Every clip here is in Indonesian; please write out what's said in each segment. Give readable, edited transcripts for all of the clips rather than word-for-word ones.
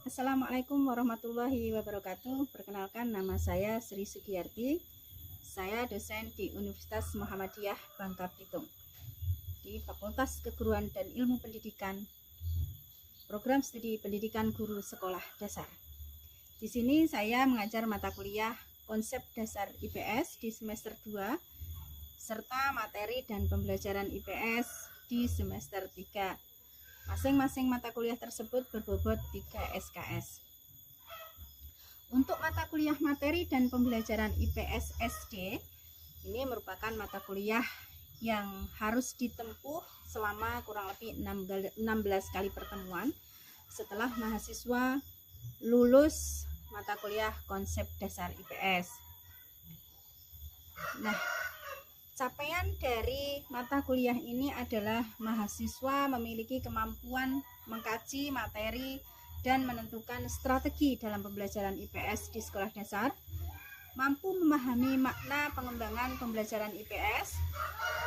Assalamualaikum warahmatullahi wabarakatuh. Perkenalkan, nama saya Sri Sugiyarti. Saya dosen di Universitas Muhammadiyah Bangka Belitung di Fakultas Keguruan dan Ilmu Pendidikan, Program Studi Pendidikan Guru Sekolah Dasar. Di sini saya mengajar mata kuliah Konsep Dasar IPS di semester 2 serta materi dan pembelajaran IPS di semester 3. Masing-masing mata kuliah tersebut berbobot 3 SKS. Untuk mata kuliah materi dan pembelajaran IPS SD, ini merupakan mata kuliah yang harus ditempuh selama kurang lebih 16 kali pertemuan setelah mahasiswa lulus mata kuliah konsep dasar IPS. Nah, capaian dari mata kuliah ini adalah mahasiswa memiliki kemampuan mengkaji materi dan menentukan strategi dalam pembelajaran IPS di sekolah dasar, mampu memahami makna pengembangan pembelajaran IPS,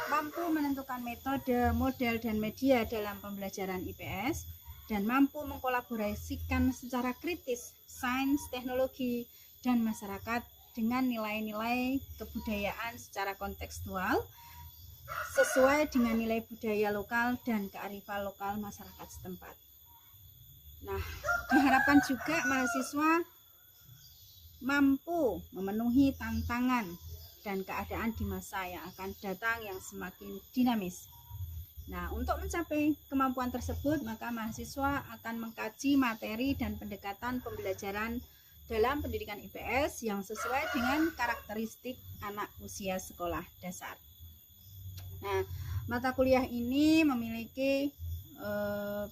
mampu menentukan metode, model, dan media dalam pembelajaran IPS, dan mampu mengkolaborasikan secara kritis sains, teknologi, dan masyarakat dengan nilai-nilai kebudayaan secara kontekstual sesuai dengan nilai budaya lokal dan kearifan lokal masyarakat setempat. Nah, diharapkan juga mahasiswa mampu memenuhi tantangan dan keadaan di masa yang akan datang yang semakin dinamis. Nah, untuk mencapai kemampuan tersebut, maka mahasiswa akan mengkaji materi dan pendekatan pembelajaran dalam pendidikan IPS yang sesuai dengan karakteristik anak usia sekolah dasar. Nah, mata kuliah ini memiliki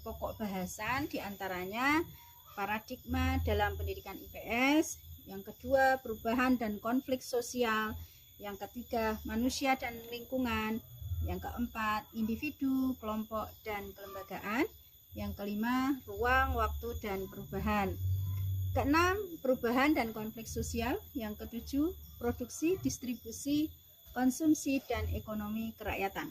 pokok bahasan diantaranya paradigma dalam pendidikan IPS, yang kedua perubahan dan konflik sosial, yang ketiga manusia dan lingkungan, yang keempat individu, kelompok, dan kelembagaan, yang kelima ruang, waktu, dan perubahan, keenam perubahan dan konflik sosial, yang ketujuh produksi, distribusi, konsumsi, dan ekonomi kerakyatan,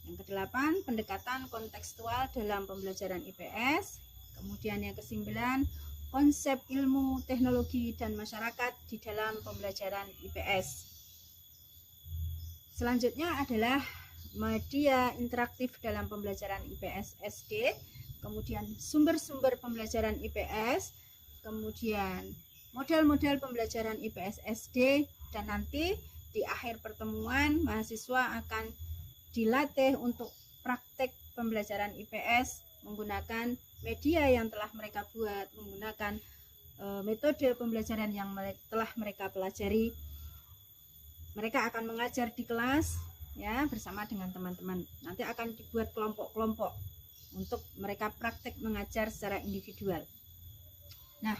yang kedelapan pendekatan kontekstual dalam pembelajaran IPS, kemudian yang kesembilan konsep ilmu, teknologi, dan masyarakat di dalam pembelajaran IPS. Selanjutnya adalah media interaktif dalam pembelajaran IPS SD, kemudian sumber-sumber pembelajaran IPS, kemudian model-model pembelajaran IPS SD, dan nanti di akhir pertemuan mahasiswa akan dilatih untuk praktek pembelajaran IPS menggunakan media yang telah mereka buat, menggunakan metode pembelajaran yang telah mereka pelajari. Mereka akan mengajar di kelas ya bersama dengan teman-teman. Nanti akan dibuat kelompok-kelompok untuk mereka praktek mengajar secara individual. Nah,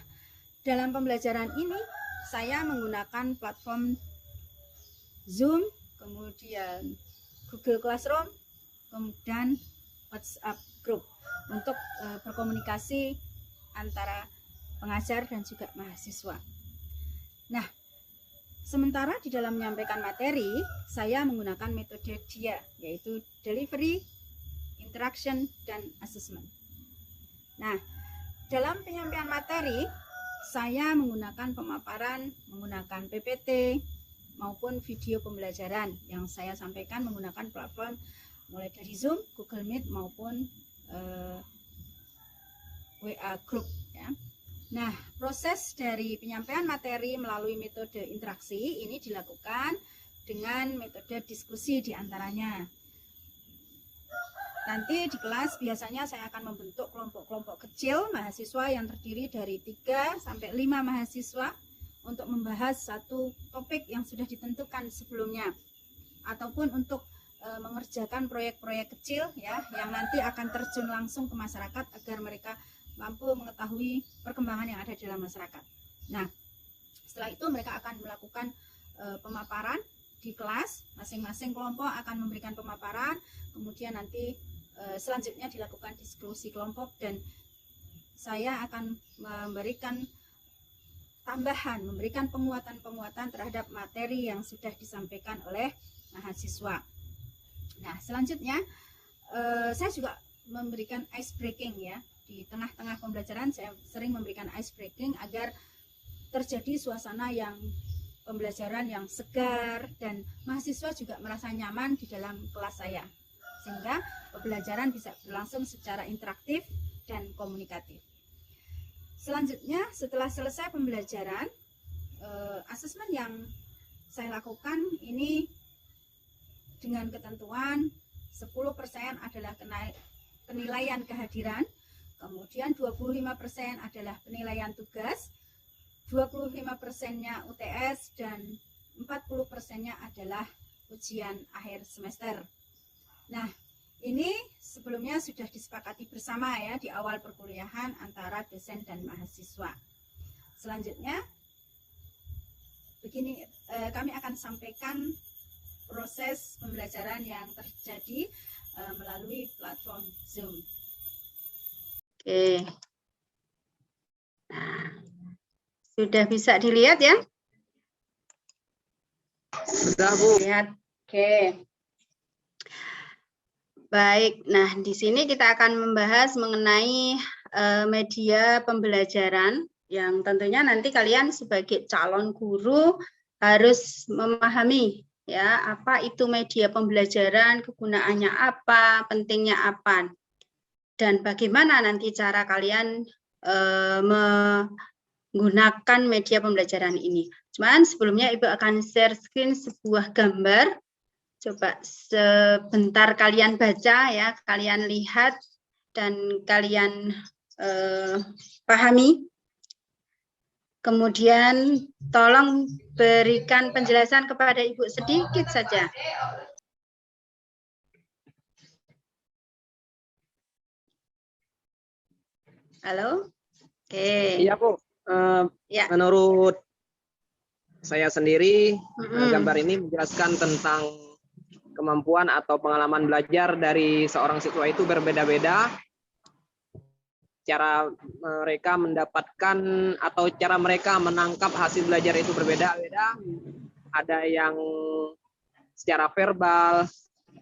dalam pembelajaran ini saya menggunakan platform Zoom, kemudian Google Classroom, kemudian WhatsApp Group untuk berkomunikasi antara pengajar dan juga mahasiswa. Nah, sementara di dalam menyampaikan materi, saya menggunakan metode DIA, yaitu Delivery, Interaction, dan Assessment. Nah, dalam penyampaian materi, saya menggunakan pemaparan, menggunakan PPT, maupun video pembelajaran yang saya sampaikan menggunakan platform mulai dari Zoom, Google Meet, maupun WA Group. Ya. Nah, proses dari penyampaian materi melalui metode interaksi ini dilakukan dengan metode diskusi diantaranya. Nanti di kelas biasanya saya akan membentuk kelompok-kelompok kecil mahasiswa yang terdiri dari 3 sampai 5 mahasiswa untuk membahas satu topik yang sudah ditentukan sebelumnya, ataupun untuk mengerjakan proyek-proyek kecil ya yang nanti akan terjun langsung ke masyarakat agar mereka mampu mengetahui perkembangan yang ada dalam masyarakat. Nah, setelah itu mereka akan melakukan pemaparan di kelas, masing-masing kelompok akan memberikan pemaparan, kemudian nanti selanjutnya dilakukan diskusi kelompok dan saya akan memberikan tambahan, memberikan penguatan-penguatan terhadap materi yang sudah disampaikan oleh mahasiswa. Nah, selanjutnya saya juga memberikan ice breaking ya di tengah-tengah pembelajaran saya sering memberikan ice breaking agar terjadi suasana yang pembelajaran yang segar dan mahasiswa juga merasa nyaman di dalam kelas saya, sehingga pembelajaran bisa berlangsung secara interaktif dan komunikatif. Selanjutnya, setelah selesai pembelajaran, asesmen yang saya lakukan ini dengan ketentuan 10% adalah penilaian kehadiran, kemudian 25% adalah penilaian tugas, 25%-nya UTS, dan 40%-nya adalah ujian akhir semester. Nah, ini sebelumnya sudah disepakati bersama ya di awal perkuliahan antara dosen dan mahasiswa. Selanjutnya, begini, kami akan sampaikan proses pembelajaran yang terjadi melalui platform Zoom. Oke. Nah, sudah bisa dilihat ya? Sudah, Bu. Lihat. Oke. Baik, nah di sini kita akan membahas mengenai media pembelajaran yang tentunya nanti kalian sebagai calon guru harus memahami ya, apa itu media pembelajaran, kegunaannya apa, pentingnya apa, dan bagaimana nanti cara kalian menggunakan media pembelajaran ini. Cuman sebelumnya Ibu akan share screen sebuah gambar. Coba sebentar kalian baca ya, kalian lihat dan kalian pahami. Kemudian tolong berikan penjelasan kepada Ibu sedikit saja. Halo? Oke. Iya, Bu. Ya. Menurut saya sendiri, gambar ini menjelaskan tentang kemampuan atau pengalaman belajar dari seorang siswa itu berbeda-beda. Cara mereka mendapatkan atau cara mereka menangkap hasil belajar itu berbeda-beda. Ada yang secara verbal,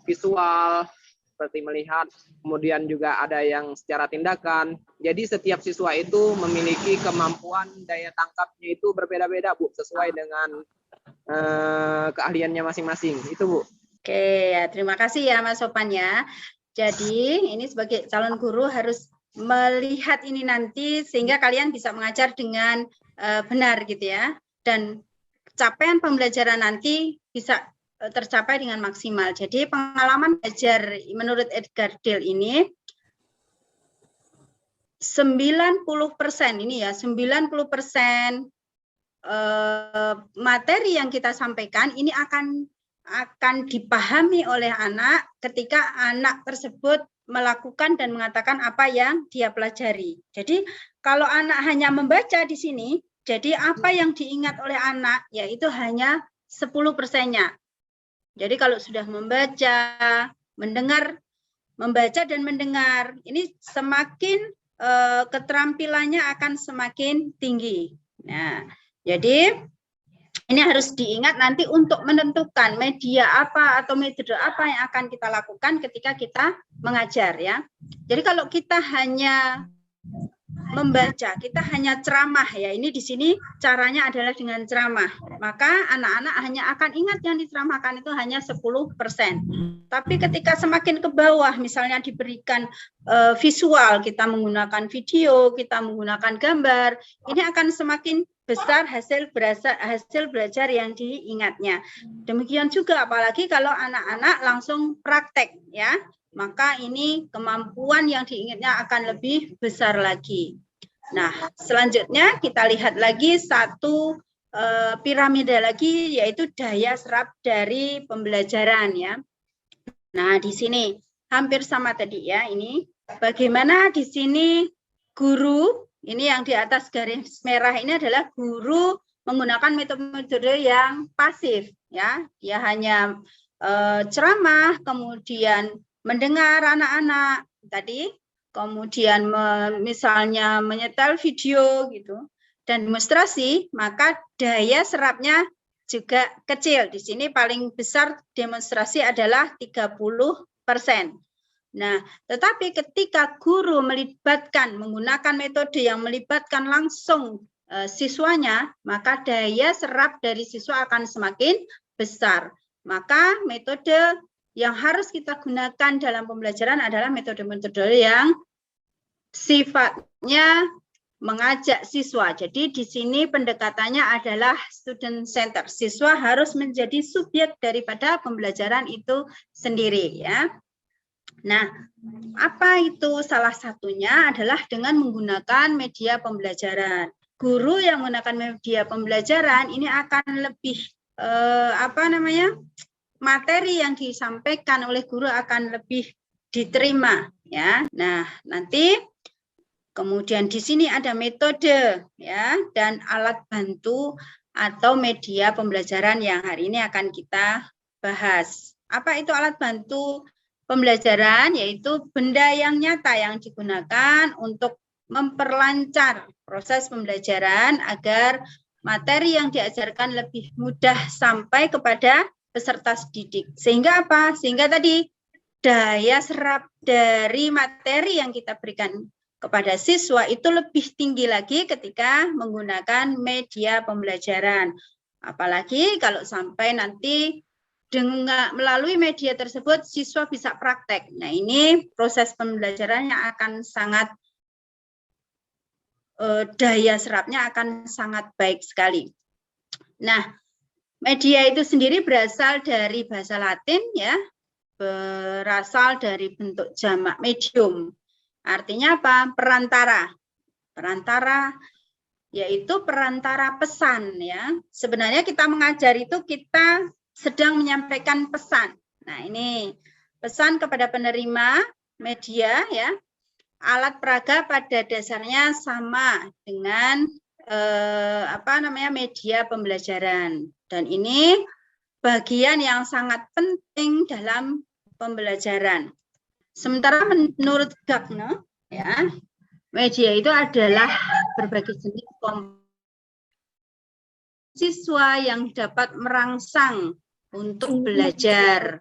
visual, seperti melihat, kemudian juga ada yang secara tindakan. Jadi setiap siswa itu memiliki kemampuan daya tangkapnya itu berbeda-beda, Bu, sesuai dengan keahliannya masing-masing. Itu, Bu. Oke, ya, terima kasih ya Mas Sopan ya. Jadi ini sebagai calon guru harus melihat ini nanti sehingga kalian bisa mengajar dengan benar gitu ya. Dan capaian pembelajaran nanti bisa tercapai dengan maksimal. Jadi pengalaman belajar menurut Edgar Dale ini 90% ini ya, 90% materi yang kita sampaikan ini akan dipahami oleh anak ketika anak tersebut melakukan dan mengatakan apa yang dia pelajari. Jadi kalau anak hanya membaca di sini, jadi apa yang diingat oleh anak yaitu hanya 10%-nya. Jadi kalau sudah membaca, mendengar, membaca dan mendengar, ini semakin keterampilannya akan semakin tinggi. Nah, jadi ini harus diingat nanti untuk menentukan media apa atau metode apa yang akan kita lakukan ketika kita mengajar ya. Jadi kalau kita hanya membaca, kita hanya ceramah ya. Ini di sini caranya adalah dengan ceramah. Maka anak-anak hanya akan ingat yang diceramahkan itu hanya 10%. Tapi ketika semakin ke bawah misalnya diberikan visual, kita menggunakan video, kita menggunakan gambar, ini akan semakin besar hasil belajar yang diingatnya. Demikian juga apalagi kalau anak-anak langsung praktek ya, maka ini kemampuan yang diingatnya akan lebih besar lagi. Nah, selanjutnya kita lihat lagi satu piramida lagi yaitu daya serap dari pembelajaran ya. Nah, di sini hampir sama tadi ya, ini bagaimana di sini guru. Ini yang di atas garis merah ini adalah guru menggunakan metode yang pasif ya. Dia hanya ceramah, kemudian mendengar anak-anak tadi, kemudian misalnya menyetel video gitu dan demonstrasi, maka daya serapnya juga kecil. Di sini paling besar demonstrasi adalah 30%. Nah, tetapi ketika guru menggunakan metode yang melibatkan langsung siswanya, maka daya serap dari siswa akan semakin besar. Maka metode yang harus kita gunakan dalam pembelajaran adalah metode-metode yang sifatnya mengajak siswa. Jadi di sini pendekatannya adalah student center. Siswa harus menjadi subjek daripada pembelajaran itu sendiri, ya. Nah, apa itu? Salah satunya adalah dengan menggunakan media pembelajaran. Guru yang menggunakan media pembelajaran ini akan lebih materi yang disampaikan oleh guru akan lebih diterima, ya. Nah, nanti kemudian di sini ada metode, ya, dan alat bantu atau media pembelajaran yang hari ini akan kita bahas. Apa itu alat bantu pembelajaran? Yaitu benda yang nyata yang digunakan untuk memperlancar proses pembelajaran agar materi yang diajarkan lebih mudah sampai kepada peserta didik. Sehingga apa? Sehingga tadi daya serap dari materi yang kita berikan kepada siswa itu lebih tinggi lagi ketika menggunakan media pembelajaran. Apalagi kalau sampai nanti dengan melalui media tersebut siswa bisa praktek. Nah, ini proses pembelajarannya akan sangat daya serapnya akan sangat baik sekali. Nah, media itu sendiri berasal dari bahasa Latin, ya, berasal dari bentuk jamak medium. Artinya apa? Perantara. Perantara yaitu perantara pesan, ya. Sebenarnya kita mengajar itu kita sedang menyampaikan pesan. Nah, ini pesan kepada penerima media, ya. Alat peraga pada dasarnya sama dengan media pembelajaran, dan ini bagian yang sangat penting dalam pembelajaran. Sementara menurut Gagner, ya, media itu adalah berbagai jenis siswa yang dapat merangsang untuk belajar.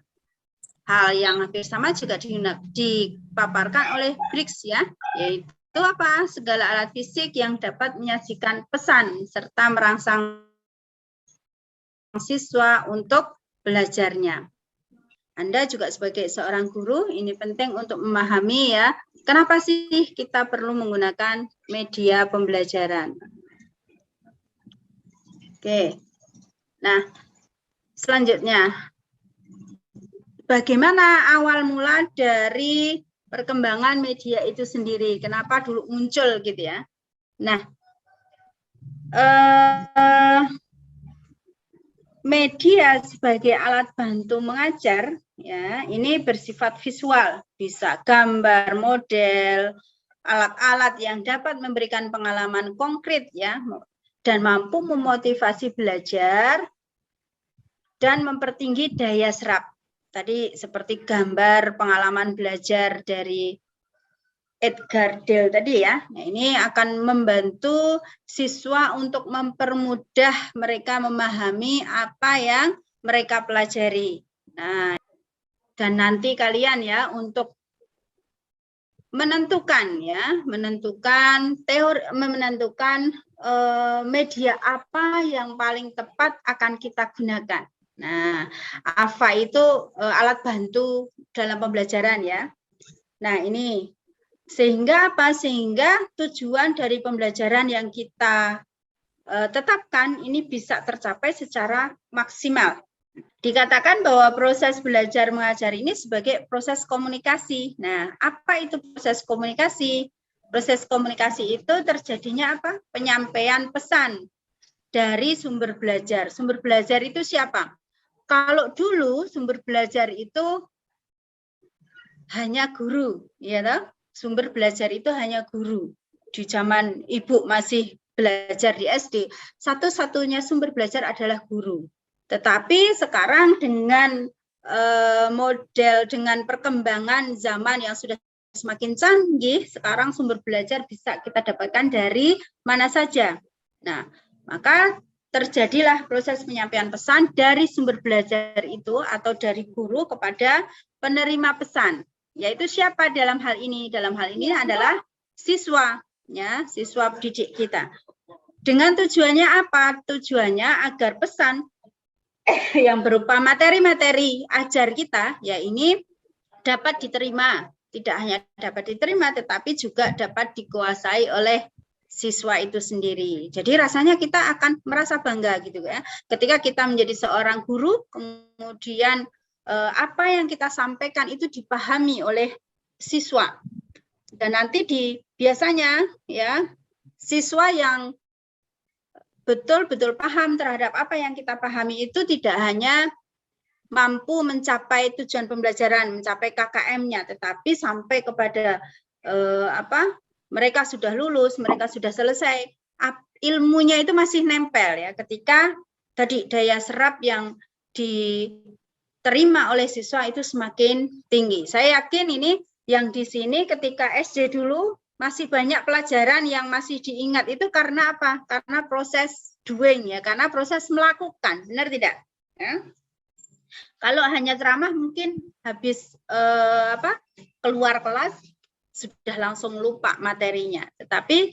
Hal yang hampir sama juga dipaparkan oleh Briggs, ya, yaitu apa? Segala alat fisik yang dapat menyajikan pesan serta merangsang siswa untuk belajarnya. Anda juga sebagai seorang guru ini penting untuk memahami, ya, kenapa sih kita perlu menggunakan media pembelajaran. Oke. Nah, selanjutnya, bagaimana awal mula dari perkembangan media itu sendiri? Kenapa dulu muncul gitu, ya? Nah, media sebagai alat bantu mengajar, ya, ini bersifat visual, bisa gambar, model, alat-alat yang dapat memberikan pengalaman konkret, ya, dan mampu memotivasi belajar dan mempertinggi daya serap. Tadi seperti gambar pengalaman belajar dari Edgar Dale tadi, ya. Nah, ini akan membantu siswa untuk mempermudah mereka memahami apa yang mereka pelajari. Nah, dan nanti kalian, ya, untuk menentukan, ya, menentukan media apa yang paling tepat akan kita gunakan. Nah, AFA itu alat bantu dalam pembelajaran, ya. Nah, ini sehingga apa? Sehingga tujuan dari pembelajaran yang kita tetapkan ini bisa tercapai secara maksimal. Dikatakan bahwa proses belajar mengajar ini sebagai proses komunikasi. Nah, apa itu proses komunikasi? Proses komunikasi itu terjadinya apa? Penyampaian pesan dari sumber belajar. Sumber belajar itu siapa? Kalau dulu sumber belajar itu hanya guru, ya toh? Sumber belajar itu hanya guru. Di zaman Ibu masih belajar di SD, satu-satunya sumber belajar adalah guru. Tetapi sekarang dengan dengan perkembangan zaman yang sudah semakin canggih, sekarang sumber belajar bisa kita dapatkan dari mana saja. Nah, maka terjadilah proses penyampaian pesan dari sumber belajar itu atau dari guru kepada penerima pesan. Yaitu siapa dalam hal ini? Dalam hal ini adalah siswa, ya, siswa didik kita. Dengan tujuannya apa? Tujuannya agar pesan yang berupa materi-materi ajar kita, ya ini dapat diterima. Tidak hanya dapat diterima, tetapi juga dapat dikuasai oleh siswa itu sendiri. Jadi rasanya kita akan merasa bangga gitu ya. Ketika kita menjadi seorang guru, kemudian apa yang kita sampaikan itu dipahami oleh siswa. Dan nanti biasanya ya siswa yang betul-betul paham terhadap apa yang kita pahami itu tidak hanya mampu mencapai tujuan pembelajaran, mencapai KKM-nya, tetapi sampai kepada mereka sudah lulus, mereka sudah selesai, ilmunya itu masih nempel ya. Ketika tadi daya serap yang diterima oleh siswa itu semakin tinggi. Saya yakin ini yang di sini ketika SD dulu masih banyak pelajaran yang masih diingat itu karena apa? Karena proses doing ya, karena proses melakukan, benar tidak? Ya. Kalau hanya ceramah mungkin habis keluar kelas sudah langsung lupa materinya. Tetapi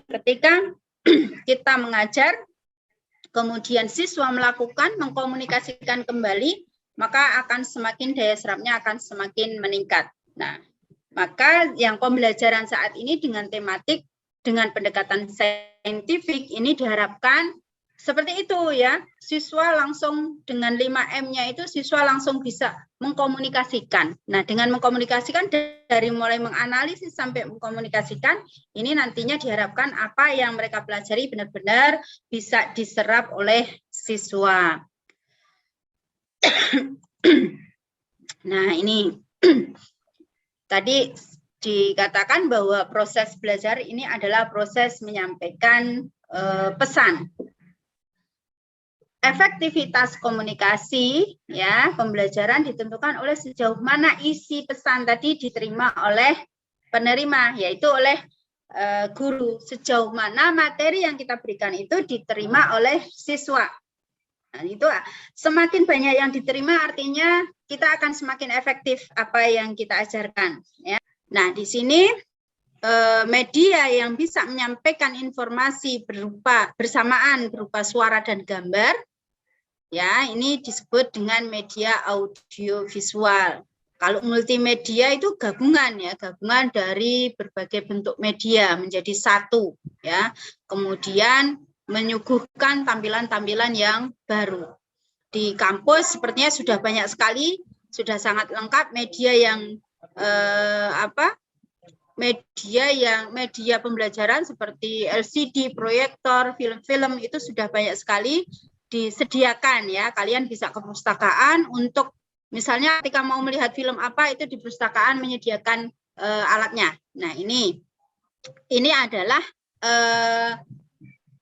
ketika kita mengajar, kemudian siswa melakukan, mengkomunikasikan kembali, maka akan semakin daya serapnya akan semakin meningkat. Nah, maka yang pembelajaran saat ini dengan tematik, dengan pendekatan saintifik ini diharapkan seperti itu ya, siswa langsung dengan 5M-nya itu siswa langsung bisa mengkomunikasikan. Nah, dengan mengkomunikasikan dari mulai menganalisis sampai mengkomunikasikan, ini nantinya diharapkan apa yang mereka pelajari benar-benar bisa diserap oleh siswa. Nah, ini tadi dikatakan bahwa proses belajar ini adalah proses menyampaikan pesan. Efektivitas komunikasi ya pembelajaran ditentukan oleh sejauh mana isi pesan tadi diterima oleh penerima, yaitu oleh guru, sejauh mana materi yang kita berikan itu diterima oleh siswa. Nah, itu semakin banyak yang diterima artinya kita akan semakin efektif apa yang kita ajarkan ya. Nah, di sini media yang bisa menyampaikan informasi berupa bersamaan berupa suara dan gambar ya, ini disebut dengan media audio visual. Kalau multimedia itu gabungan ya, gabungan dari berbagai bentuk media menjadi satu ya. Kemudian menyuguhkan tampilan-tampilan yang baru. Di kampus sepertinya sudah banyak sekali, sudah sangat lengkap media yang media pembelajaran seperti LCD, proyektor, film-film itu sudah banyak sekali disediakan ya. Kalian bisa ke perpustakaan untuk misalnya ketika mau melihat film apa itu di perpustakaan menyediakan alatnya. Nah, ini adalah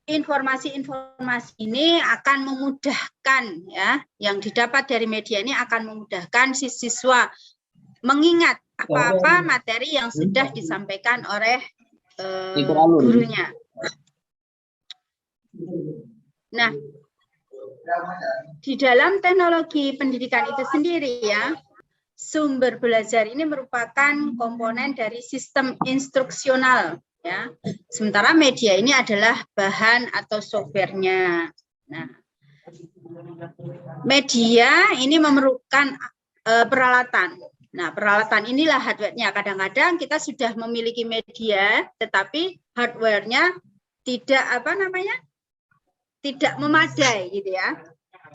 informasi-informasi ini akan memudahkan ya, yang didapat dari media ini akan memudahkan si siswa mengingat apa-apa materi yang sudah disampaikan oleh gurunya. Nah, di dalam teknologi pendidikan itu sendiri ya, sumber belajar ini merupakan komponen dari sistem instruksional ya. Sementara media ini adalah bahan atau softwarenya. Nah, media ini memerlukan peralatan. Nah, peralatan inilah hardware-nya. Kadang-kadang kita sudah memiliki media, tetapi hardware-nya tidak tidak memadai gitu ya.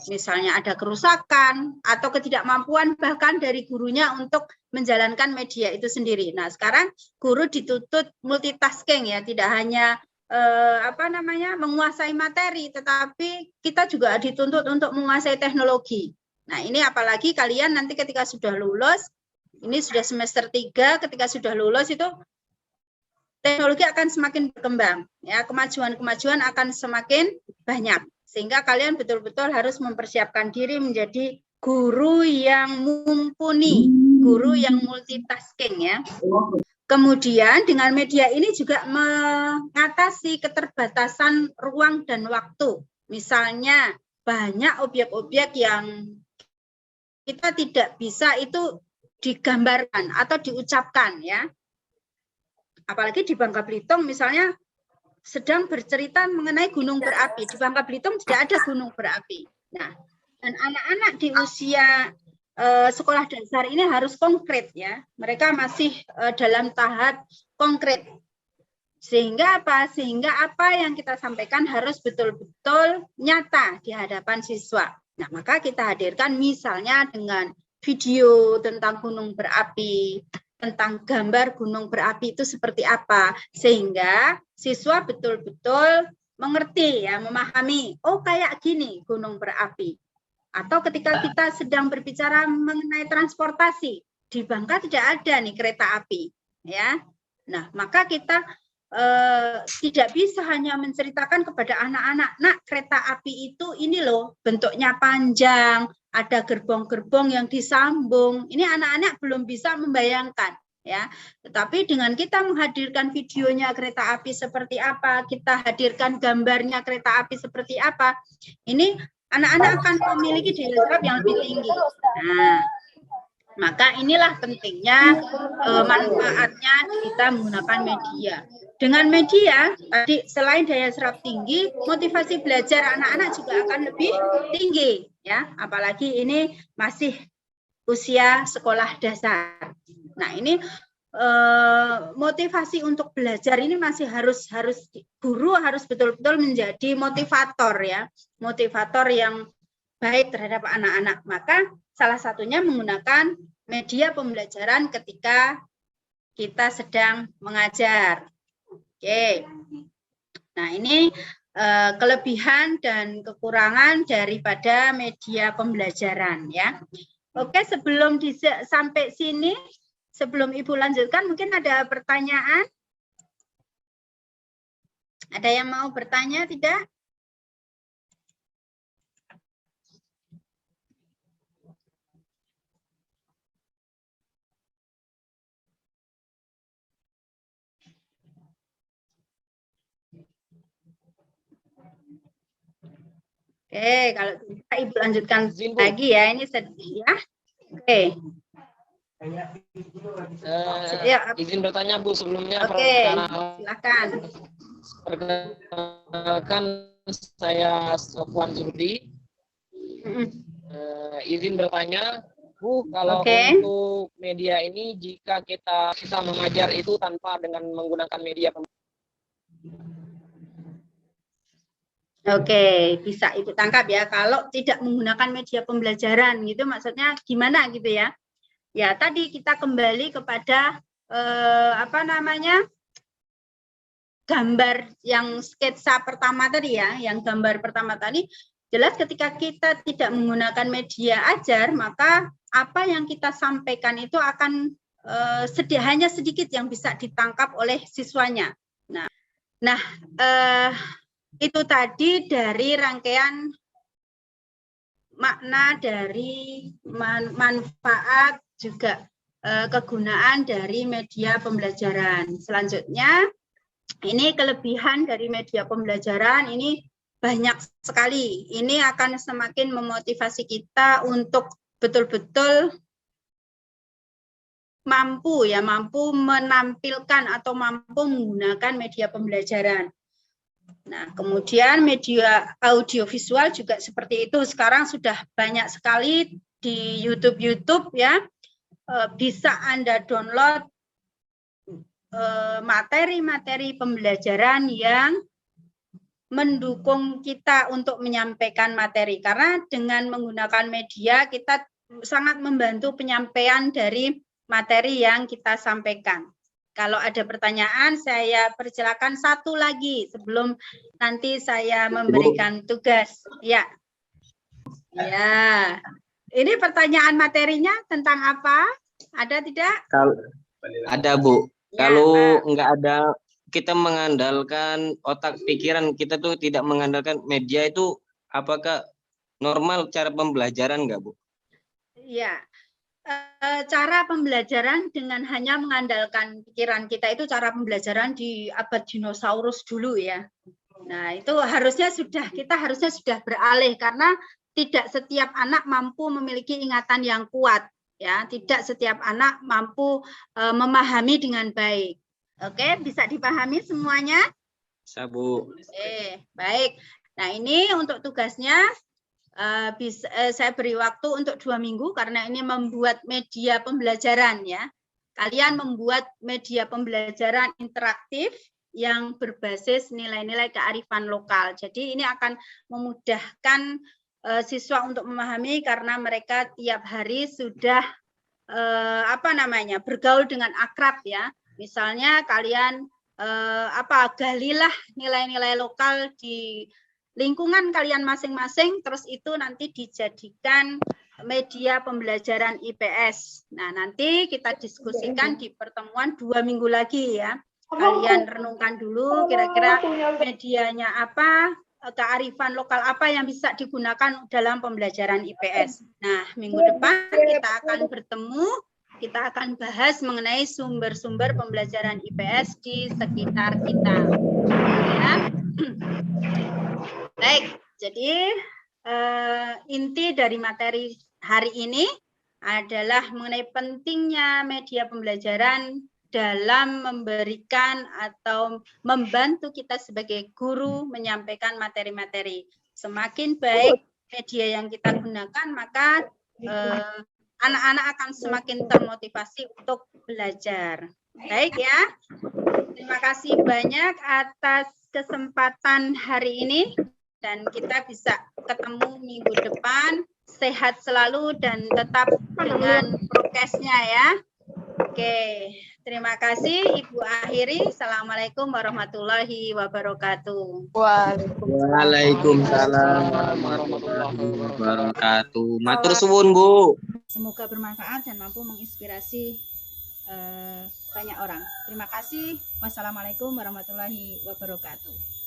Misalnya ada kerusakan atau ketidakmampuan bahkan dari gurunya untuk menjalankan media itu sendiri. Nah, sekarang guru dituntut multitasking ya, tidak hanya menguasai materi, tetapi kita juga dituntut untuk menguasai teknologi. Nah, ini apalagi kalian nanti ketika sudah lulus, ini sudah semester 3, ketika sudah lulus itu teknologi akan semakin berkembang, ya, kemajuan-kemajuan akan semakin banyak, sehingga kalian betul-betul harus mempersiapkan diri menjadi guru yang mumpuni, guru yang multitasking, ya. Kemudian dengan media ini juga mengatasi keterbatasan ruang dan waktu. Misalnya banyak objek-objek yang kita tidak bisa itu digambarkan atau diucapkan ya. Apalagi di Bangka Belitung misalnya sedang bercerita mengenai gunung berapi. Di Bangka Belitung tidak ada gunung berapi. Nah, dan anak-anak di usia sekolah dasar ini harus konkret ya. Mereka masih dalam tahap konkret. Sehingga apa? Sehingga apa yang kita sampaikan harus betul-betul nyata di hadapan siswa. Nah, maka kita hadirkan misalnya dengan video tentang gunung berapi, tentang gambar gunung berapi itu seperti apa, sehingga siswa betul-betul mengerti ya, memahami, oh kayak gini gunung berapi. Atau ketika kita sedang berbicara mengenai transportasi, di Bangka tidak ada nih kereta api, ya. Nah, maka kita tidak bisa hanya menceritakan kepada anak-anak, nak kereta api itu ini loh, bentuknya panjang, ada gerbong-gerbong yang disambung. Ini anak-anak belum bisa membayangkan, ya. Tetapi dengan kita menghadirkan videonya kereta api seperti apa, kita hadirkan gambarnya kereta api seperti apa, ini anak-anak akan memiliki daya serap yang lebih tinggi. Nah, maka inilah pentingnya manfaatnya kita menggunakan media. Dengan media, tadi selain daya serap tinggi, motivasi belajar anak-anak juga akan lebih tinggi, ya. Apalagi ini masih usia sekolah dasar. Nah, ini motivasi untuk belajar ini masih harus guru harus betul-betul menjadi motivator ya, motivator yang baik terhadap anak-anak. Maka salah satunya menggunakan media pembelajaran ketika kita sedang mengajar. Oke. Nah, ini kelebihan dan kekurangan daripada media pembelajaran ya. Oke, sebelum sampai sini, sebelum Ibu lanjutkan, mungkin ada pertanyaan? Ada yang mau bertanya, tidak? Oke, kalau bisa Ibu lanjutkan lagi ya, ini sedih ya. Oke. Izin bertanya Bu sebelumnya. Oke, silakan. Perkenalkan, saya Sofwan Zurdi. Izin bertanya, Bu, kalau untuk media ini jika kita mengajar itu tanpa dengan menggunakan media. Oke, bisa Ibu tangkap ya. Kalau tidak menggunakan media pembelajaran gitu, maksudnya gimana gitu ya? Ya, tadi kita kembali kepada gambar yang sketsa pertama tadi ya, yang gambar pertama tadi. Jelas ketika kita tidak menggunakan media ajar, maka apa yang kita sampaikan itu akan hanya sedikit yang bisa ditangkap oleh siswanya. Nah, itu tadi dari rangkaian makna dari manfaat juga kegunaan dari media pembelajaran. Selanjutnya, ini kelebihan dari media pembelajaran ini banyak sekali. Ini akan semakin memotivasi kita untuk betul-betul mampu menampilkan atau mampu menggunakan media pembelajaran. Nah, kemudian media audiovisual juga seperti itu. Sekarang sudah banyak sekali di YouTube ya. Bisa Anda download materi-materi pembelajaran yang mendukung kita untuk menyampaikan materi. Karena dengan menggunakan media kita sangat membantu penyampaian dari materi yang kita sampaikan. Kalau ada pertanyaan, saya persilakan satu lagi sebelum nanti saya memberikan tugas. Ya. Ya. Ini pertanyaan materinya tentang apa? Ada tidak? Ada, Bu. Ya, kalau nggak ada, kita mengandalkan otak pikiran, kita tuh tidak mengandalkan media itu, apakah normal cara pembelajaran nggak, Bu? Iya. Cara pembelajaran dengan hanya mengandalkan pikiran kita itu cara pembelajaran di abad dinosaurus dulu ya. Nah, itu kita harusnya sudah beralih karena tidak setiap anak mampu memiliki ingatan yang kuat. ya. Tidak setiap anak mampu memahami dengan baik. Oke, bisa dipahami semuanya? Sabu. Baik. Nah, ini untuk tugasnya saya beri waktu untuk 2 minggu karena ini membuat media pembelajaran ya. Kalian membuat media pembelajaran interaktif yang berbasis nilai-nilai kearifan lokal. Jadi ini akan memudahkan siswa untuk memahami karena mereka tiap hari sudah bergaul dengan akrab ya. Misalnya kalian galilah nilai-nilai lokal di lingkungan kalian masing-masing, terus itu nanti dijadikan media pembelajaran IPS. Nah, nanti kita diskusikan di pertemuan 2 minggu lagi ya. Kalian renungkan dulu kira-kira medianya apa, kearifan lokal apa yang bisa digunakan dalam pembelajaran IPS. Nah, minggu depan kita akan bertemu, kita akan bahas mengenai sumber-sumber pembelajaran IPS di sekitar kita. Ya. Baik, jadi inti dari materi hari ini adalah mengenai pentingnya media pembelajaran dalam memberikan atau membantu kita sebagai guru menyampaikan materi-materi. Semakin baik media yang kita gunakan, maka anak-anak akan semakin termotivasi untuk belajar. Baik ya, terima kasih banyak atas kesempatan hari ini. Dan kita bisa ketemu minggu depan, sehat selalu dan tetap dengan prokesnya ya. Oke, terima kasih Ibu akhiri. Assalamualaikum warahmatullahi wabarakatuh. Waalaikumsalam warahmatullahi wabarakatuh. Matur suwun, Bu. Semoga bermanfaat dan mampu menginspirasi banyak orang. Terima kasih. Wassalamualaikum warahmatullahi wabarakatuh.